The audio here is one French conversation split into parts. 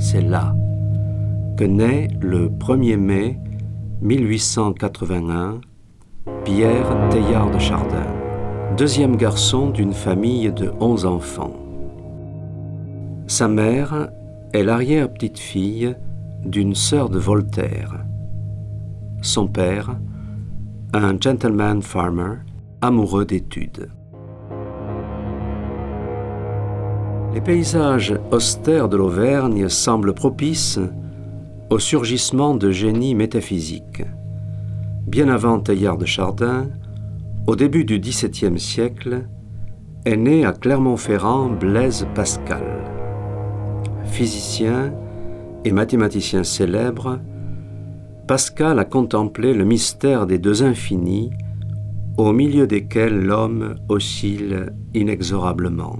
C'est là que naît le 1er mai 1881 Pierre Teilhard de Chardin, deuxième garçon d'une famille de 11 enfants. Sa mère est l'arrière-petite-fille d'une sœur de Voltaire. Son père, un gentleman farmer, amoureux d'études. Les paysages austères de l'Auvergne semblent propices au surgissement de génies métaphysiques. Bien avant Teilhard de Chardin, au début du XVIIe siècle, est né à Clermont-Ferrand Blaise Pascal. Physicien et mathématicien célèbre, Pascal a contemplé le mystère des deux infinis au milieu desquels l'homme oscille inexorablement.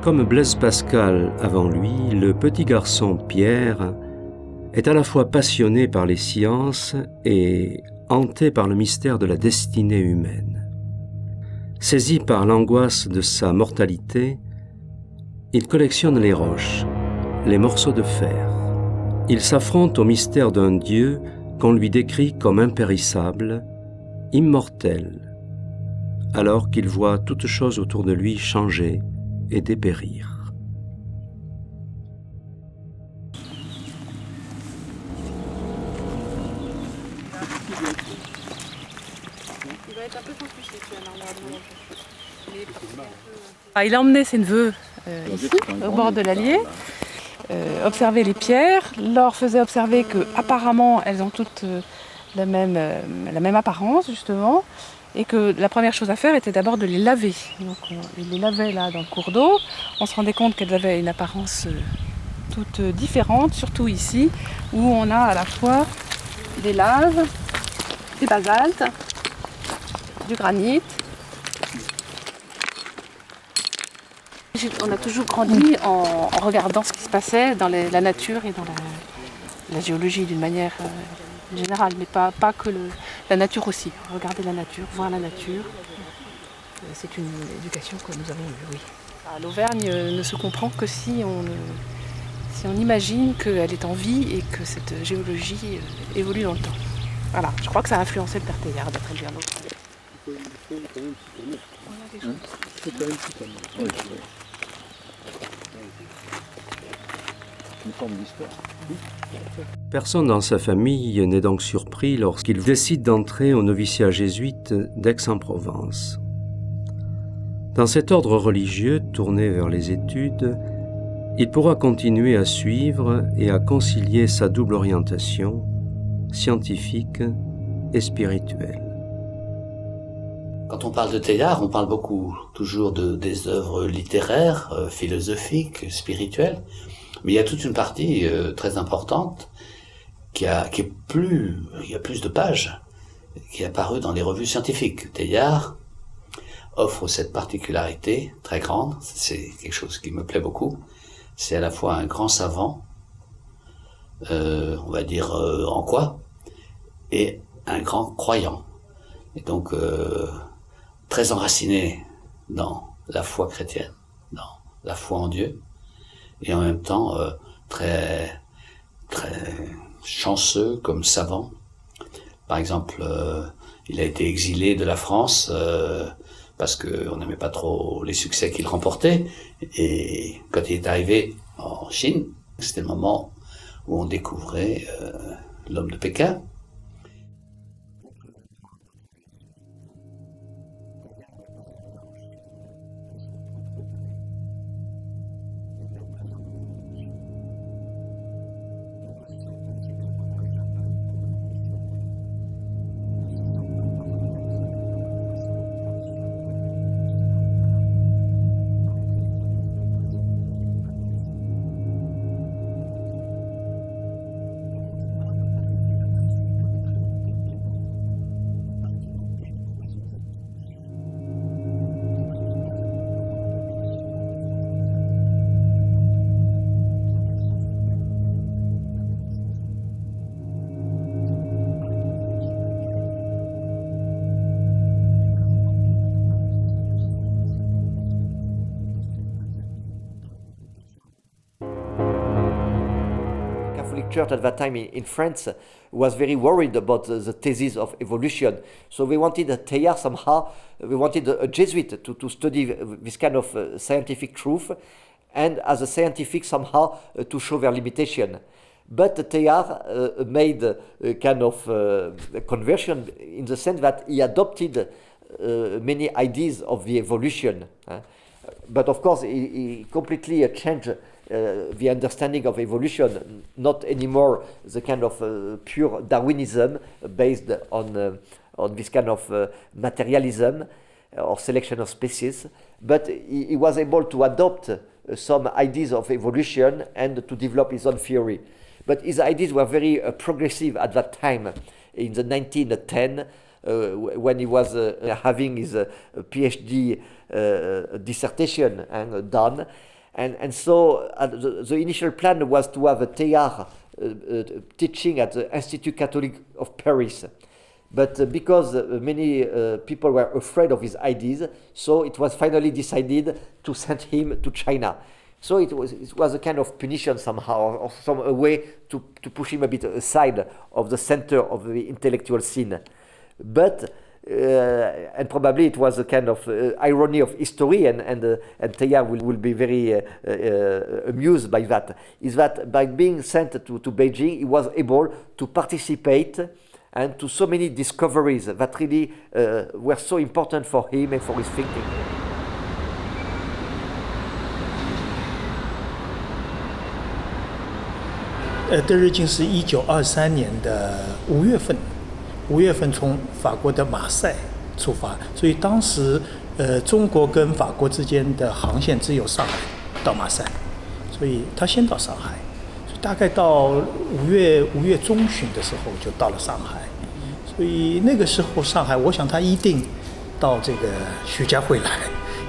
Comme Blaise Pascal avant lui, le petit garçon Pierre est à la fois passionné par les sciences et hanté par le mystère de la destinée humaine. Saisi par l'angoisse de sa mortalité, il collectionne les roches, les morceaux de fer. Il s'affronte au mystère d'un Dieu qu'on lui décrit comme impérissable, immortel, alors qu'il voit toute chose autour de lui changer et dépérir. Il a emmené ses neveux ici, au bord de l'Allier, observer les pierres, leur faisait observer qu'apparemment elles ont toutes la même apparence justement, et que la première chose à faire était d'abord de les laver. Donc il les lavait là dans le cours d'eau, on se rendait compte qu'elles avaient une apparence toute différente, surtout ici, où on a à la fois des laves, des basaltes, du granit. On a toujours grandi en regardant ce qui se passait dans la nature et dans la géologie d'une manière générale, mais pas que la nature aussi. Regarder la nature, voir la nature, c'est une éducation que nous avons eue, oui. L'Auvergne ne se comprend que si on imagine qu'elle est en vie et que cette géologie évolue dans le temps. Voilà, je crois que ça a influencé le père Teilhard d'être élevé en Auvergne. Personne dans sa famille n'est donc surpris lorsqu'il décide d'entrer au noviciat jésuite d'Aix-en-Provence. Dans cet ordre religieux tourné vers les études, il pourra continuer à suivre et à concilier sa double orientation, scientifique et spirituelle. Quand on parle de Teilhard, on parle beaucoup toujours des œuvres littéraires, philosophiques, spirituelles, mais il y a toute une partie très importante il y a plus de pages, qui est apparue dans les revues scientifiques. Teilhard offre cette particularité très grande, c'est quelque chose qui me plaît beaucoup, c'est à la fois un grand savant, on va dire en quoi, et un grand croyant. Et donc très enraciné dans la foi chrétienne, dans la foi en Dieu, et en même temps très chanceux comme savant. Par exemple, il a été exilé de la France parce qu'on n'aimait pas trop les succès qu'il remportait, et quand il est arrivé en Chine, c'était le moment où on découvrait l'homme de Pékin. Church at that time in France was very worried about the thesis of evolution. So we wanted Teilhard somehow, we wanted a Jesuit to study this kind of scientific truth, and as a scientific somehow to show their limitation. But Teilhard made a kind of conversion in the sense that he adopted many ideas of the evolution. But of course he completely changed the understanding of evolution, not anymore the kind of pure Darwinism based on this kind of materialism or selection of species, but he was able to adopt some ideas of evolution and to develop his own theory. But his ideas were very progressive at that time, in the 1910, when he was having his PhD dissertation done. And so the initial plan was to have a Teilhard teaching at the Institut Catholique of Paris. But because many people were afraid of his ideas, so it was finally decided to send him to China. So it was a kind of punition somehow, or a way to push him a bit aside of the center of the intellectual scene. But and probably it was a kind of irony of history, and Teilhard will be very amused by that, is that by being sent to Beijing, he was able to participate and to so many discoveries that really were so important for him and for his thinking. 德日进是1923年的5月份从法国的马赛出发，所以当时中国跟法国之间的航线只有上海到马赛，所以他先到上海，所以大概到5月中旬的时候就到了上海，所以那个时候上海，我想他一定到这个徐家汇来，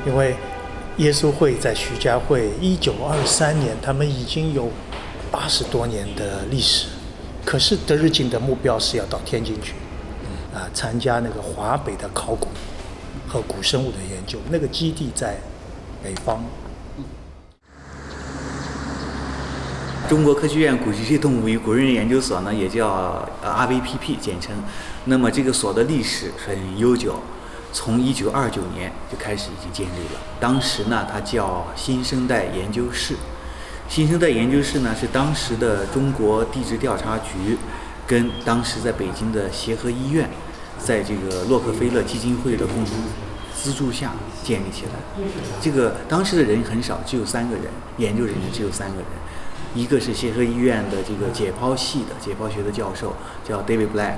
因为耶稣会在徐家汇1923年，他们已经有80多年的历史，可是德日进的目标是要到天津去，参加那个华北的考古和古生物的研究，那个基地在北方。中国科学院古脊椎动物与古人研究所呢，也叫RVPP 简称。那么这个所的历史很悠久，从1929年就开始已经建立了。当时呢，它叫新生代研究室。新生代研究室呢，是当时的中国地质调查局跟当时在北京的协和医院，在这个洛克菲勒基金会的共同资助下建立起来。这个当时的人很少，只有3个人，研究人员只有3个人。一个是协和医院的这个解剖系的解剖学的教授，叫 David Black。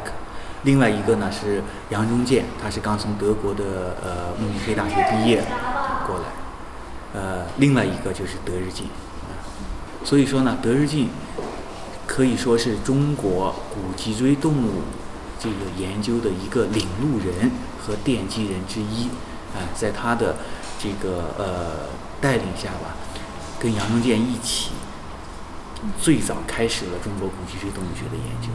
另外一个呢是杨中健，他是刚从德国的慕尼黑大学毕业过来。另外一个就是德日进。所以说呢，德日进可以说是中国古脊椎动物这个研究的一个领路人和奠基人之一。在他的这个带领下吧，跟杨中健一起，最早开始了中国古脊椎动物学的研究。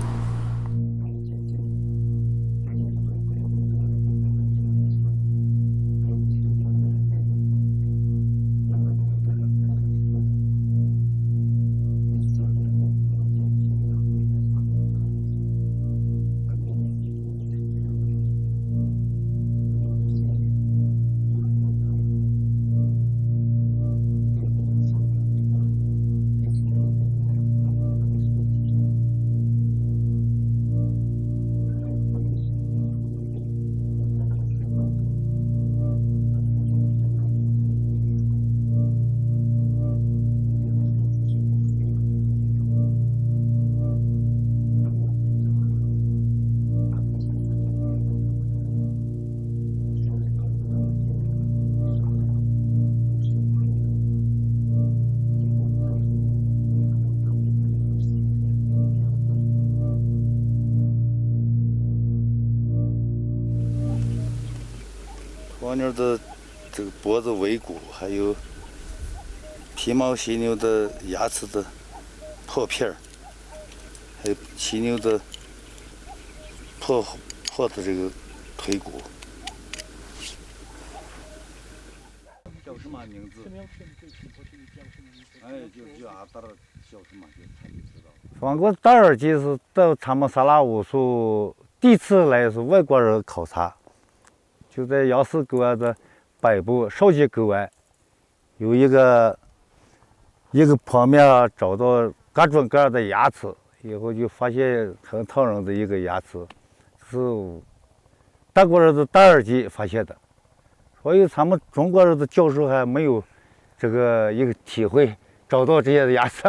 蜗牛的这个脖子尾骨，还有皮毛犀牛的牙齿的破片儿，还有犀牛的破的这个腿骨。叫什么名字？哎，就阿达尔叫什么？他就知道。中国第二季是到他们萨拉乌苏第一次来是外国人考察。就在药师沟的北部少吉沟外，有一个坡面找到各种各样的牙齿，以后就发现很讨人的一个牙齿，是德国人的第二季发现的，所以他们中国人的教授还没有这个一个体会找到这些牙齿。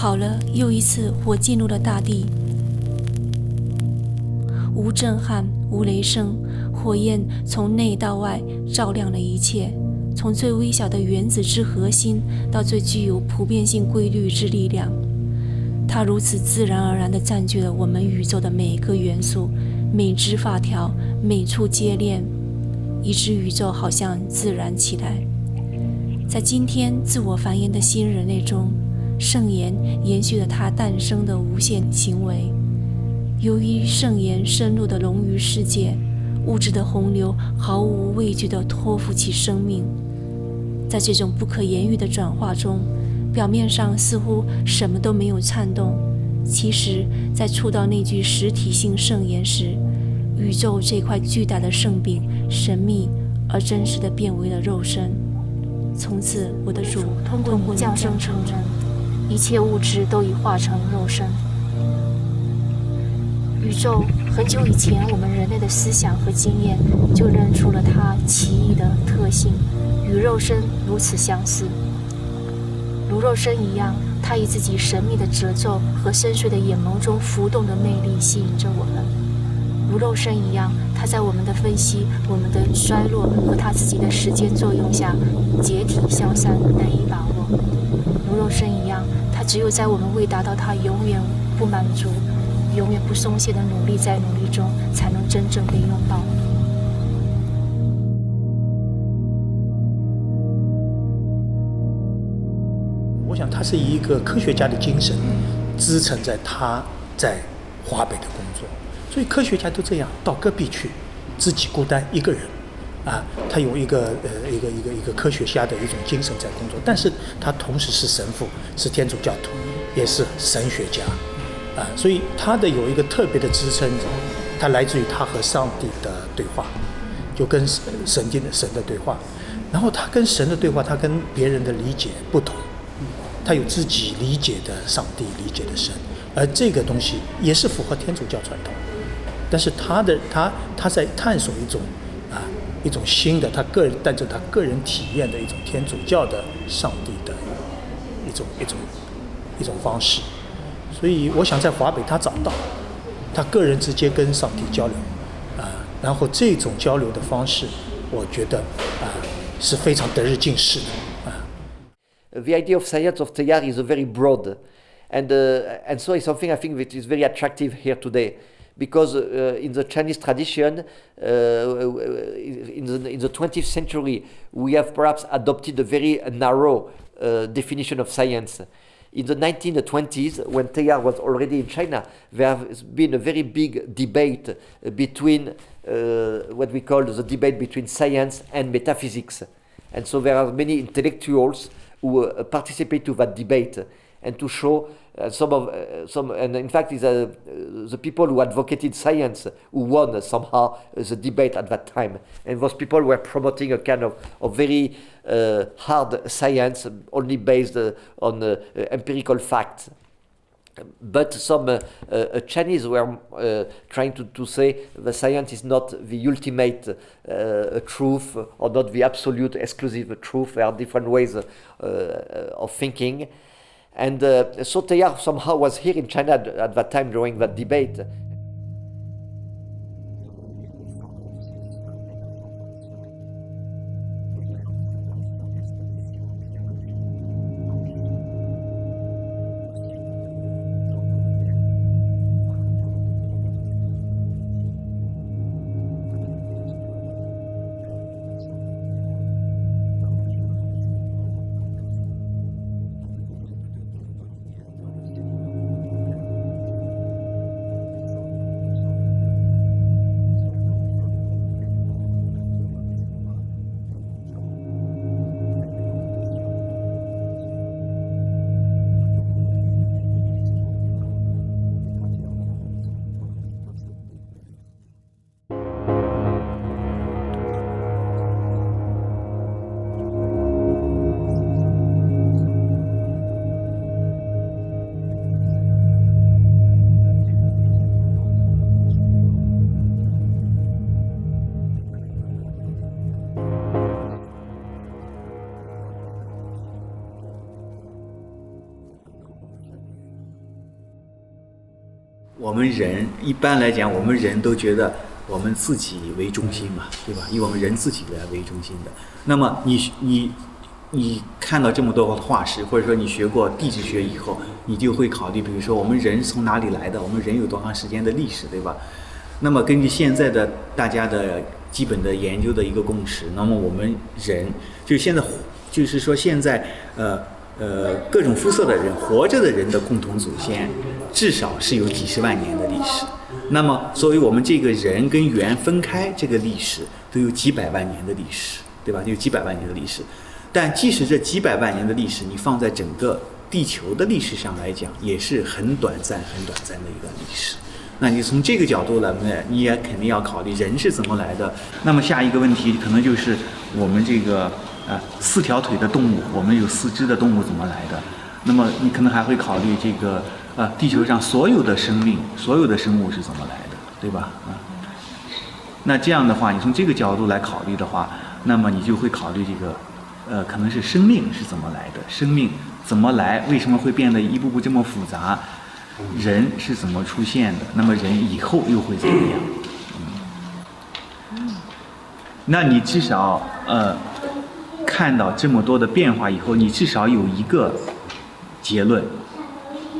好了，又一次我进入了大地，无震撼，无雷声，火焰从内到外照亮了一切，从最微小的原子之核心到最具有普遍性规律之力量。它如此自然而然地占据了我们宇宙的每一个元素，每只发条，每处接链，以致宇宙好像自然起来。在今天自我繁衍的新人类中，圣言延续了它诞生的无限行为。由于圣言深入地融于世界，物质的洪流毫无畏惧地托付其生命。在这种不可言喻的转化中，表面上似乎什么都没有颤动，其实在触到那句实体性圣言时，宇宙这块巨大的圣饼神秘而真实地变为了肉身。从此我的主通过你降生成人，一切物质都已化成肉身。宇宙很久以前，我们人类的思想和经验就认出了它奇异的特性，与肉身如此相似。如肉身一样，它以自己神秘的褶皱和深邃的眼眸中浮动的魅力吸引着我们。如肉身一样，它在我们的分析、我们的衰落和它自己的时间作用下解体消散，难以把握。如肉身一样，它只有在我们未达到它永远不满足、永远不松懈的努力在努力中，才能真正被拥抱。我想他是以一个科学家的精神支撑在他在华北的工作，所以科学家都这样，到戈壁去，自己孤单一个人，他有一个科学家的一种精神在工作，但是他同时是神父，是天主教徒，也是神学家，所以他的有一个特别的支撑，他来自于他和上帝的对话，就跟神的对话，然后他跟神的对话，他跟别人的理解不同。他有自己理解的上帝，理解的神，而这个东西也是符合天主教传统，但是他在探索一种新的，带着他个人体验的一种天主教的上帝的一种方式，所以我想在华北他找到他个人直接跟上帝交流，然后这种交流的方式，我觉得是非常得日进士的。The idea of science of Teilhard is very broad, and so it's something I think that is very attractive here today, because in the Chinese tradition, in the 20th century, we have perhaps adopted a very narrow definition of science. In the 1920s, when Teilhard was already in China, there has been a very big debate between what we call the debate between science and metaphysics, and so there are many intellectuals who participate to that debate and to show and in fact it's the people who advocated science who won somehow the debate at that time, and those people were promoting a kind of very hard science only based on empirical facts. But some Chinese were trying to say the science is not the ultimate truth, or not the absolute exclusive truth. There are different ways of thinking. And so Teilhard somehow was here in China at that time during that debate. 我们人一般来讲，我们人都觉得我们自己为中心嘛，对吧？以我们人自己为中心的。那么你看到这么多化石，或者说你学过地质学以后，你就会考虑，比如说我们人从哪里来的，我们人有多长时间的历史，对吧？那么根据现在的大家的基本的研究的一个共识，那么我们人就现在就是说现在各种肤色的人活着的人的共同祖先，至少是有几十万年的历史。那么作为我们这个人跟猿分开，这个历史都有几百万年的历史，对吧？有几百万年的历史。但即使这几百万年的历史，你放在整个地球的历史上来讲，也是很短暂的一段历史。那你从这个角度来呢，你也肯定要考虑人是怎么来的。那么下一个问题可能就是我们这个4条腿的动物，我们有4肢的动物怎么来的？那么你可能还会考虑这个地球上所有的生命、所有的生物是怎么来的，对吧？那这样的话，你从这个角度来考虑的话，那么你就会考虑这个可能是生命是怎么来的，生命怎么来，为什么会变得一步步这么复杂？人是怎么出现的？那么人以后又会怎么样？那你至少看到这么多的变化以后，你至少有一个结论。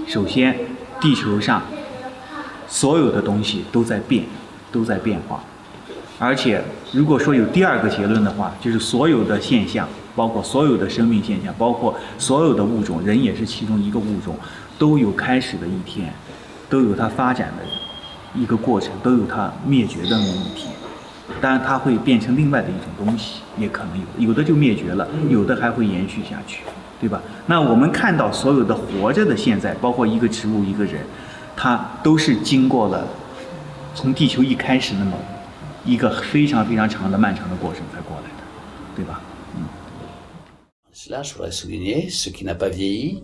首先，地球上所有的东西都在变，都在变化。而且，如果说有第二个结论的话，就是所有的现象，包括所有的生命现象，包括所有的物种，人也是其中一个物种，都有开始的一天，都有它发展的一个过程，都有它灭绝的那么一天。当然，它会变成另外的一种东西，也可能有的就灭绝了，有的还会延续下去，对吧？那我们看到所有的活着的现在，包括一个植物、一个人，它都是经过了从地球一开始那么一个非常非常长的漫长的过程才过来的，对吧Là, je voudrais souligner ce qui n'a pas vieilli,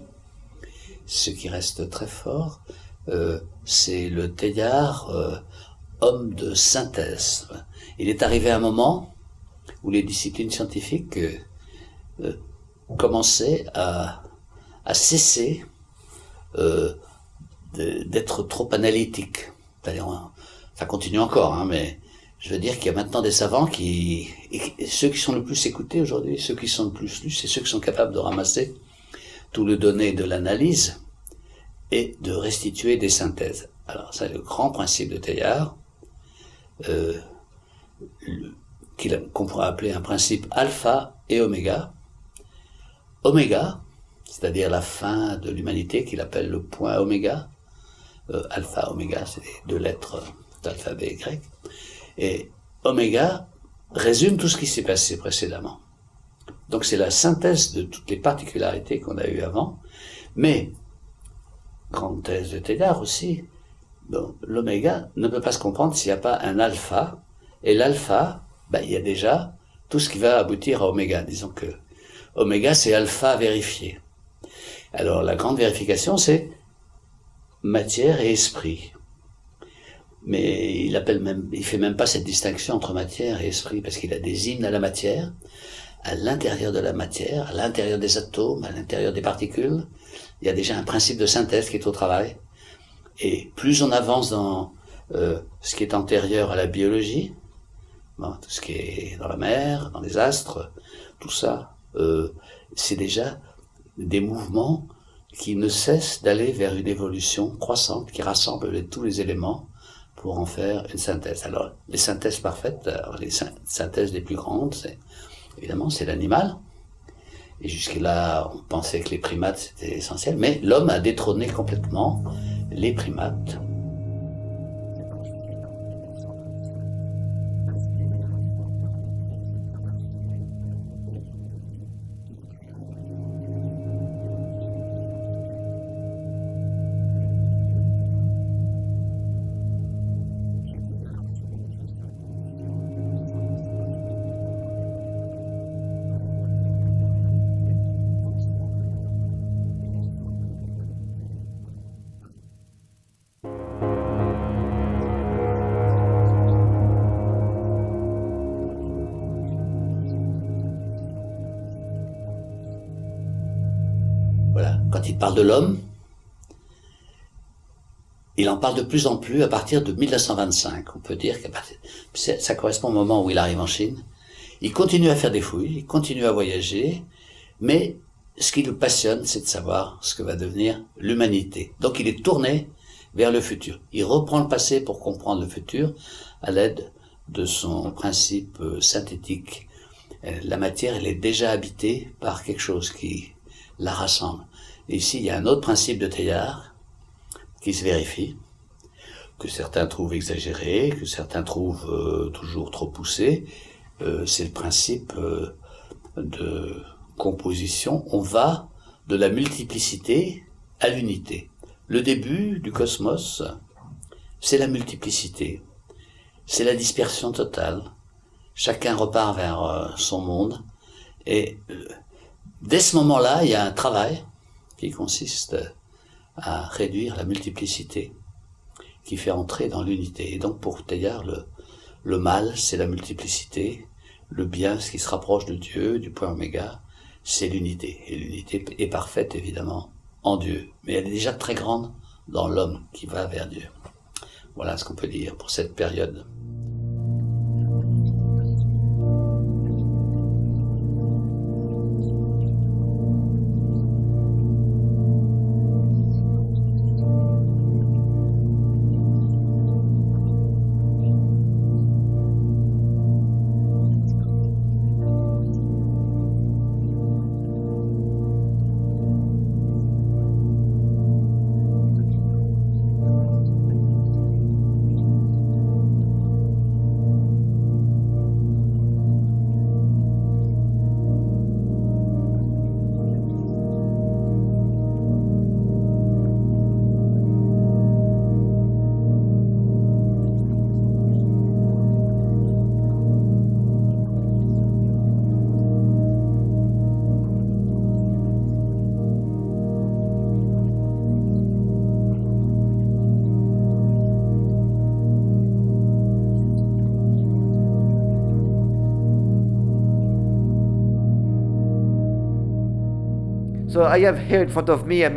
ce qui reste très fort, c'est le Teilhard, homme de synthèse. Il est arrivé un moment où les disciplines scientifiques commençaient à cesser d'être trop analytiques. C'est-à-dire, ça continue encore, hein, mais je veux dire qu'il y a maintenant des savants ceux qui sont le plus écoutés aujourd'hui, ceux qui sont le plus lus, c'est ceux qui sont capables de ramasser tout le donné de l'analyse et de restituer des synthèses. Alors, c'est le grand principe de Teilhard, qu'on pourrait appeler un principe alpha et oméga. Oméga, c'est-à-dire la fin de l'humanité, qu'il appelle le point oméga. Alpha, oméga, c'est les 2 lettres d'alphabet grec. Et oméga résume tout ce qui s'est passé précédemment. Donc c'est la synthèse de toutes les particularités qu'on a eues avant, mais, grande thèse de Teilhard aussi, bon, l'oméga ne peut pas se comprendre s'il n'y a pas un alpha, et l'alpha, il y a déjà tout ce qui va aboutir à oméga. Disons que oméga c'est alpha vérifié. Alors la grande vérification c'est matière et esprit. Mais il fait même pas cette distinction entre matière et esprit, parce qu'il a des hymnes à la matière, à l'intérieur de la matière, à l'intérieur des atomes, à l'intérieur des particules. Il y a déjà un principe de synthèse qui est au travail. Et plus on avance dans ce qui est antérieur à la biologie, tout ce qui est dans la mer, dans les astres, tout ça, c'est déjà des mouvements qui ne cessent d'aller vers une évolution croissante qui rassemble tous les éléments pour en faire une synthèse. Alors, les synthèses parfaites, les synthèses les plus grandes, évidemment, c'est l'animal. Et jusque-là, on pensait que les primates, c'était essentiel. Mais l'homme a détrôné complètement les primates. Quand il parle de l'homme, Il en parle de plus en plus à partir de 1925. On peut dire que ça correspond au moment où il arrive en Chine. Il continue à faire des fouilles, il continue à voyager, mais ce qui le passionne, c'est de savoir ce que va devenir l'humanité. Donc il est tourné vers le futur. Il reprend le passé pour comprendre le futur à l'aide de son principe synthétique. La matière, elle est déjà habitée par quelque chose qui la rassemble. Et ici, il y a un autre principe de Teilhard qui se vérifie, que certains trouvent exagéré, que certains trouvent toujours trop poussé. C'est le principe de composition. On va de la multiplicité à l'unité. Le début du cosmos, c'est la multiplicité. C'est la dispersion totale. Chacun repart vers son monde. Et dès ce moment-là, il y a un travail qui consiste à réduire la multiplicité, qui fait entrer dans l'unité. Et donc pour Teilhard, le mal, c'est la multiplicité. Le bien, ce qui se rapproche de Dieu, du point oméga, c'est l'unité. Et l'unité est parfaite, évidemment, en Dieu. Mais elle est déjà très grande dans l'homme qui va vers Dieu. Voilà ce qu'on peut dire pour cette période. So I have here in front of me, a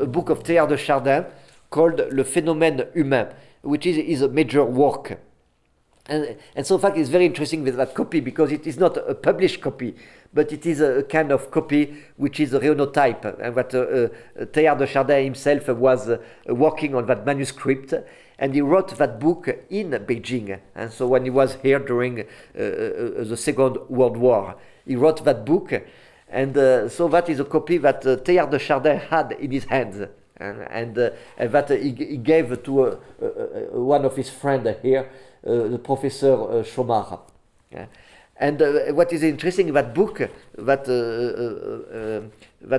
book of Teilhard de Chardin called Le Phénomène Humain, which is a major work. And so in fact it's very interesting with that copy because it is not a published copy, but it is a kind of copy which is a rheonotype, and that Teilhard de Chardin himself was working on that manuscript, and he wrote that book in Beijing. And so when he was here during the Second World War, he wrote that book. And so that is a copy that Teilhard de Chardin had in his hands, and that he gave to one of his friends here, the Professor Chomard. And what is interesting in that book, that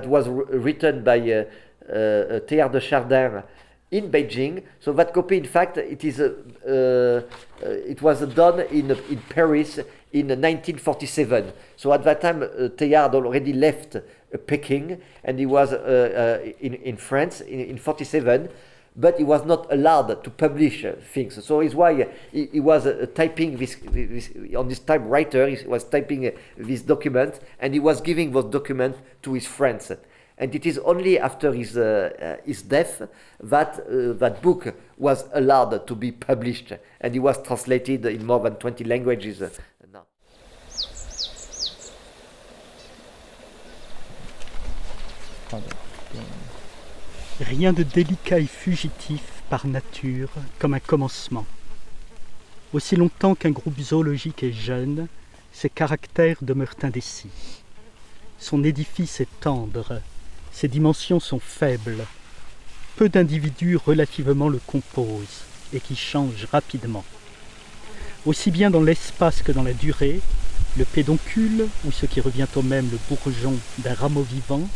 was written by Teilhard de Chardin in Beijing. So that copy, in fact, it was done in Paris in 1947. So at that time, Teilhard already left Peking, and he was in France in 47, but he was not allowed to publish things. So it's why he was typing this on this typewriter. He was typing this document, and he was giving those documents to his friends. And it is only after his death that that book was allowed to be published, and it was translated in more than 20 languages now. Rien de délicat et fugitif par nature comme un commencement. Aussi longtemps qu'un groupe zoologique est jeune, ses caractères demeurent indécis. Son édifice est tendre, ses dimensions sont faibles. Peu d'individus relativement le composent et qui changent rapidement. Aussi bien dans l'espace que dans la durée, le pédoncule, ou ce qui revient au même le bourgeon d'un rameau vivant,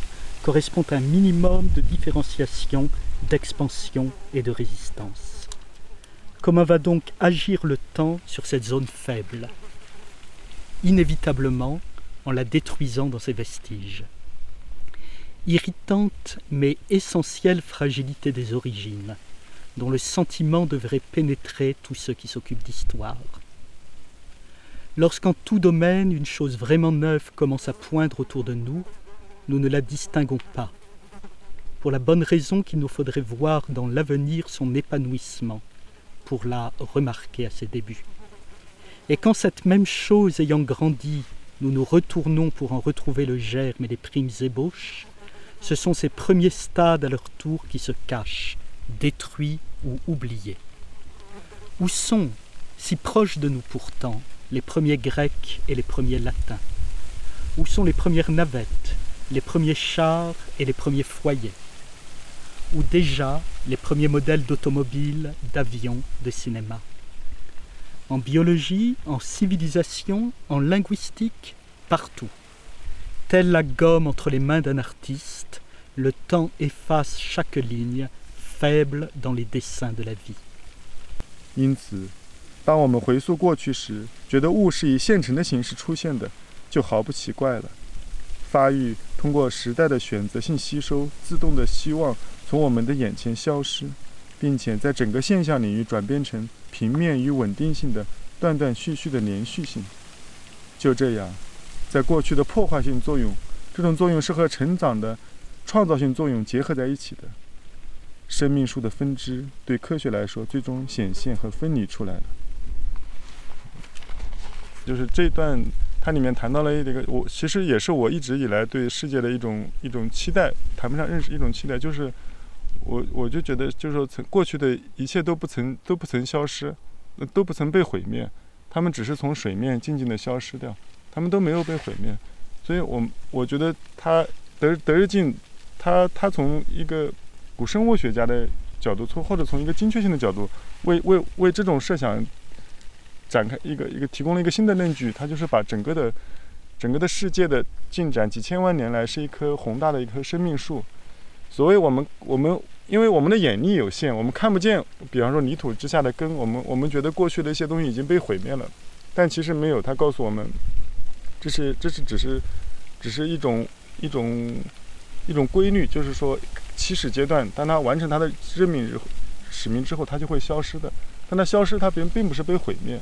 correspond à un minimum de différenciation, d'expansion et de résistance. Comment va donc agir le temps sur cette zone faible? Inévitablement, en la détruisant dans ses vestiges. Irritante mais essentielle fragilité des origines, dont le sentiment devrait pénétrer tous ceux qui s'occupent d'histoire. Lorsqu'en tout domaine une chose vraiment neuve commence à poindre autour de nous, nous ne la distinguons pas. pour la bonne raison qu'il nous faudrait voir dans l'avenir son épanouissement, pour la remarquer à ses débuts. Et quand cette même chose ayant grandi, nous nous retournons pour en retrouver le germe et les primes ébauches, ce sont ces premiers stades à leur tour qui se cachent, détruits ou oubliés. Où sont, si proches de nous pourtant, les premiers Grecs et les premiers Latins? Où sont les premières navettes, les premiers chars et les premiers foyers? Où déjà les premiers modèles d'automobiles, d'avions, de cinéma? En biologie, en civilisation, en linguistique, partout. Telle la gomme entre les mains d'un artiste, le temps efface chaque ligne, faible dans les dessins de la vie. 因此，当我们回溯过去时，觉得物是以现成的形式出现的，就毫不奇怪了。发育通过时代的选择性吸收，自动的希望从我们的眼前消失，并且在整个现象领域转变成平面与稳定性的断断续续的连续性。就这样，在过去的破坏性作用，这种作用是和成长的创造性作用结合在一起的。生命树的分支对科学来说最终显现和分离出来了。就是这段它里面谈到了一个，我其实也是我一直以来对世界的一种期待，谈不上认识，一种期待，就是我就觉得就是说过去的一切都不曾消失，都不曾被毁灭，他们只是从水面静静的消失掉，他们都没有被毁灭。所以我觉得德日进他从一个古生物学家的角度，或者从一个精确性的角度，为这种设想展开一个提供了一个新的论据。它就是把整个的世界的进展几千万年来是一棵宏大的一棵生命树。所谓我们因为我们的眼力有限，我们看不见，比方说泥土之下的根，我们觉得过去的一些东西已经被毁灭了，但其实没有。它告诉我们，这只是一种规律，就是说起始阶段，当它完成它的使命之后，它就会消失的。但它消失，它并不是被毁灭，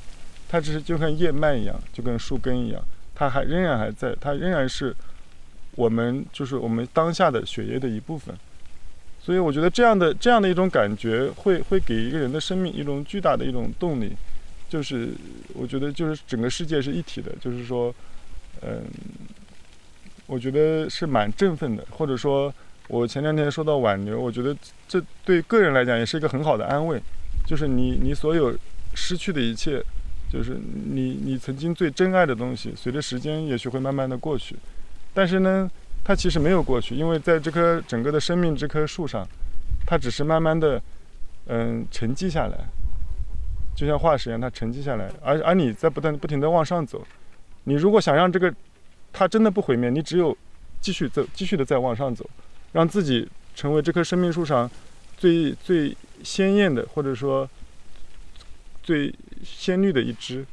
它只是就跟叶脉一样，就跟树根一样，它仍然还在，它仍然是我们当下的血液的一部分。所以我觉得这样的一种感觉会给一个人的生命一种巨大的一种动力，就是我觉得就是整个世界是一体的，就是说我觉得是蛮振奋的。或者说我前2天说到挽留，我觉得这对个人来讲也是一个很好的安慰，就是你所有失去的一切，就是你曾经最珍爱的东西，随着时间也许会慢慢的过去，但是呢它其实没有过去，因为在这棵整个的生命这棵树上，它只是慢慢的沉积下来，就像化石一样，它沉积下来，而你在不停的往上走。你如果想让这个它真的不毁灭，你只有继续的再往上走，让自己成为这棵生命树上最鲜艳的，或者说最鲜绿的一枝，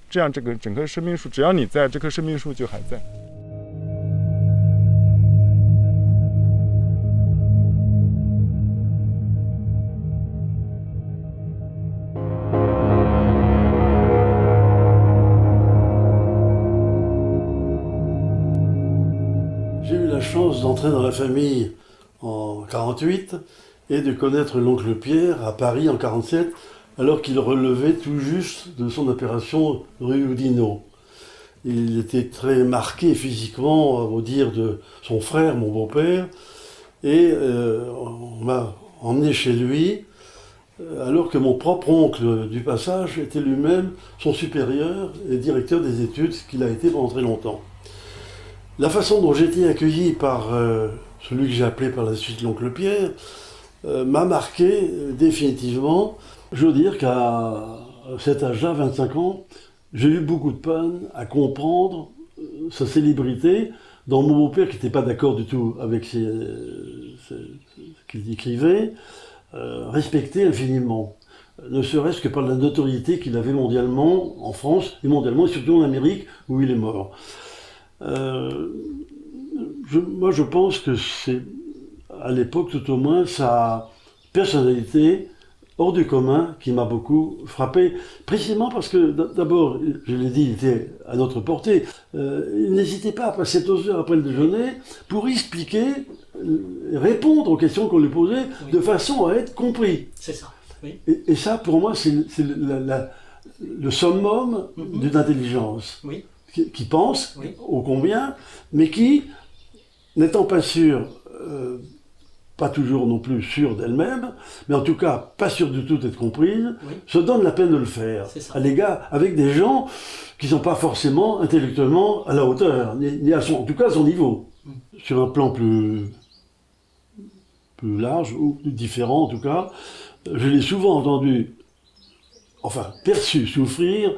这样这个整棵生命树，只要你在，这棵生命树就还在。J'ai eu la chance d'entrer dans la famille en 48 et de connaître l'oncle Pierre à Paris en 47, alors qu'il relevait tout juste de son opération rue Oudinot. Il était très marqué physiquement, au dire de son frère, mon beau-père, et on m'a emmené chez lui, alors que mon propre oncle du passage était lui-même son supérieur et directeur des études, ce qu'il a été pendant très longtemps. La façon dont j'ai été accueilli par celui que j'ai appelé par la suite l'oncle Pierre m'a marqué définitivement. Je veux dire qu'à cet âge-là, 25 ans, j'ai eu beaucoup de peine à comprendre sa célébrité, dont mon beau-père, qui n'était pas d'accord du tout avec ce qu'il écrivait, respectait infiniment. Ne serait-ce que par la notoriété qu'il avait mondialement, en France, et mondialement, et surtout en Amérique, où il est mort. Moi, je pense que c'est, à l'époque tout au moins, sa personnalité hors du commun qui m'a beaucoup frappé, précisément parce que, d'abord, je l'ai dit, il était à notre portée. Il n'hésitait pas à passer 2 heures après le déjeuner pour expliquer répondre aux questions qu'on lui posait de façon à être compris. C'est ça. Oui. Et ça, pour moi, c'est le summum d'une intelligence qui pense ô combien, mais qui, n'étant pas sûre, pas toujours non plus sûre d'elle-même, mais en tout cas pas sûre du tout d'être comprise, se donne la peine de le faire à l'égard avec des gens qui ne sont pas forcément intellectuellement à la hauteur, ni à son, en tout cas à son niveau, sur un plan plus large ou plus différent en tout cas. Je l'ai souvent entendu, enfin perçu souffrir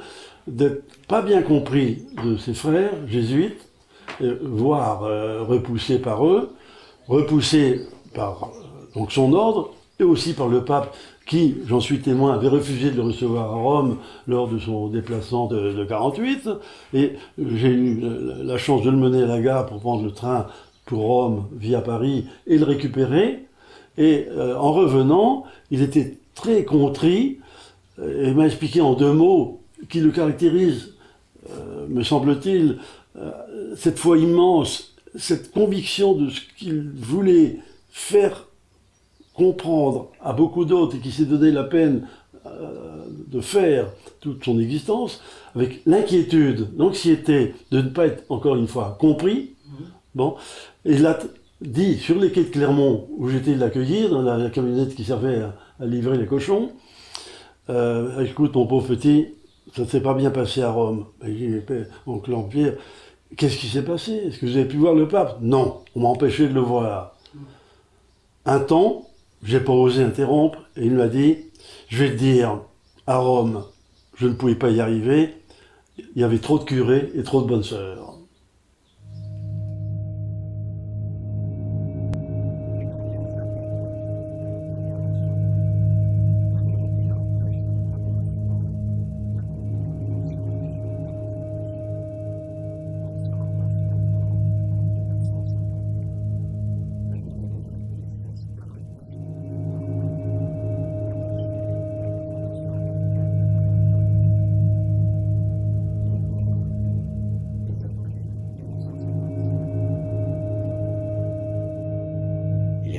d'être pas bien compris de ses frères jésuites, voire repoussé par eux, repoussé par donc son ordre, et aussi par le pape qui, j'en suis témoin, avait refusé de le recevoir à Rome lors de son déplacement de 48, et j'ai eu la chance de le mener à la gare pour prendre le train pour Rome via Paris et le récupérer, et en revenant, il était très contrit, et m'a expliqué en 2 mots qui le caractérisent, me semble-t-il, cette foi immense, cette conviction de ce qu'il voulait faire comprendre à beaucoup d'autres et qui s'est donné la peine de faire toute son existence, avec l'inquiétude, l'anxiété de ne pas être, encore une fois, compris. Bon, et il a dit sur les quais de Clermont, où j'étais l'accueillir, dans la camionnette qui servait à livrer les cochons, écoute mon pauvre petit, ça ne s'est pas bien passé à Rome. Et j'ai dit, oncle Empire, qu'est-ce qui s'est passé? Est-ce que vous avez pu voir le pape? Non, on m'a empêché de le voir. Un temps, j'ai pas osé interrompre, et il m'a dit, je vais te dire, à Rome, je ne pouvais pas y arriver, il y avait trop de curés et trop de bonnes sœurs.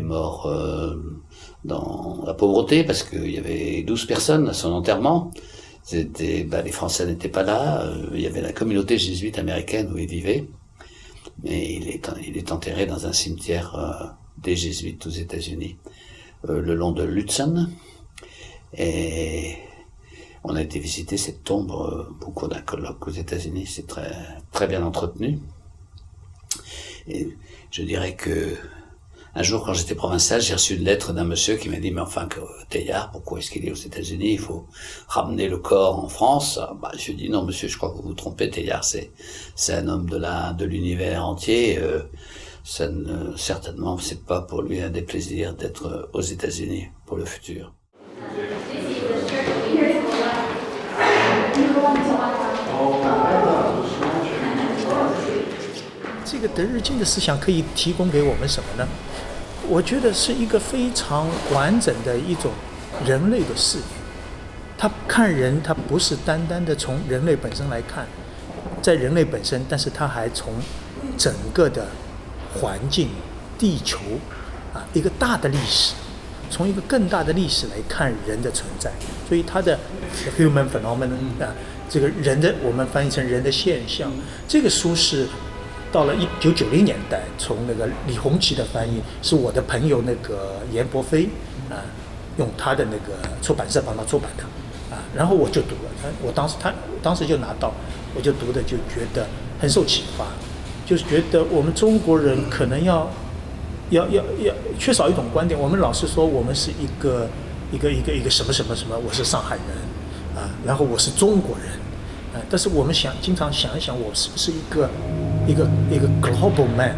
Mort dans la pauvreté parce qu'il y avait 12 personnes à son enterrement. Les Français n'étaient pas là. Il y avait la communauté jésuite américaine où il vivait. Mais il est enterré dans un cimetière des jésuites aux États-Unis, le long de l'Hudson. Et on a été visiter cette tombe au cours d'un colloque aux États-Unis. C'est très, très bien entretenu. Et je dirais que un jour, quand j'étais provincial, j'ai reçu une lettre d'un monsieur qui m'a dit, mais enfin, Teilhard, pourquoi est-ce qu'il est aux États-Unis? Il faut ramener le corps en France. Je lui ai dit, non, monsieur, je crois que vous vous trompez. Teilhard, c'est un homme de l'univers entier. Certainement, c'est pas pour lui un déplaisir d'être aux États-Unis pour le futur. 这个德日进的思想可以提供给我们什么呢？我觉得是一个非常完整的一种人类的视野。他看人，他不是单单的从人类本身来看，在人类本身，但是他还从整个的环境、地球一个大的历史，从一个更大的历史来看人的存在。所以他的 human phenomenon 这个人的我们翻译成人的现象，这个书是。到了1990年代，从那个李洪奇的翻译，是我的朋友那个严伯飞用他的那个出版社帮他出版的然后我就读了，我当时就拿到，我就读的就觉得很受启发，就是觉得我们中国人可能要缺少一种观点，我们老是说我们是一个什么什么什么，我是上海人然后我是中国人但是我们经常想一想，我是不是一个 global man。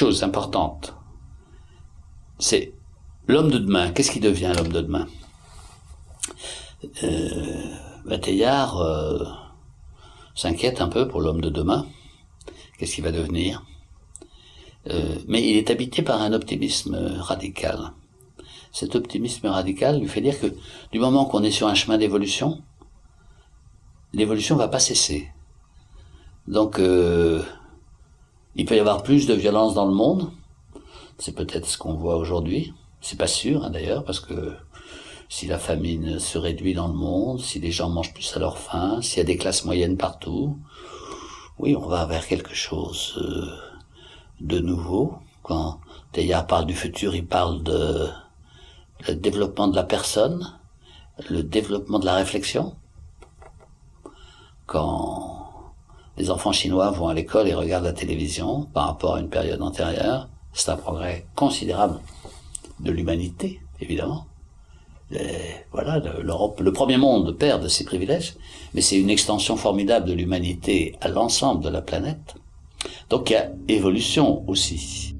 chose importante, c'est l'homme de demain. Qu'est-ce qui devient l'homme de demain? Teilhard s'inquiète un peu pour l'homme de demain. Qu'est-ce qu'il va devenir? Mais il est habité par un optimisme radical. Cet optimisme radical lui fait dire que du moment qu'on est sur un chemin d'évolution, l'évolution va pas cesser. Donc, il peut y avoir plus de violence dans le monde. C'est peut-être ce qu'on voit aujourd'hui. C'est pas sûr, hein, d'ailleurs, parce que si la famine se réduit dans le monde, si les gens mangent plus à leur faim, s'il y a des classes moyennes partout, oui, on va vers quelque chose de nouveau. Quand Teilhard parle du futur, il parle de le développement de la personne, le développement de la réflexion. Quand les enfants chinois vont à l'école et regardent la télévision par rapport à une période antérieure, c'est un progrès considérable de l'humanité, évidemment. Voilà, l'Europe, le premier monde perd de ses privilèges, mais c'est une extension formidable de l'humanité à l'ensemble de la planète. Donc il y a évolution aussi.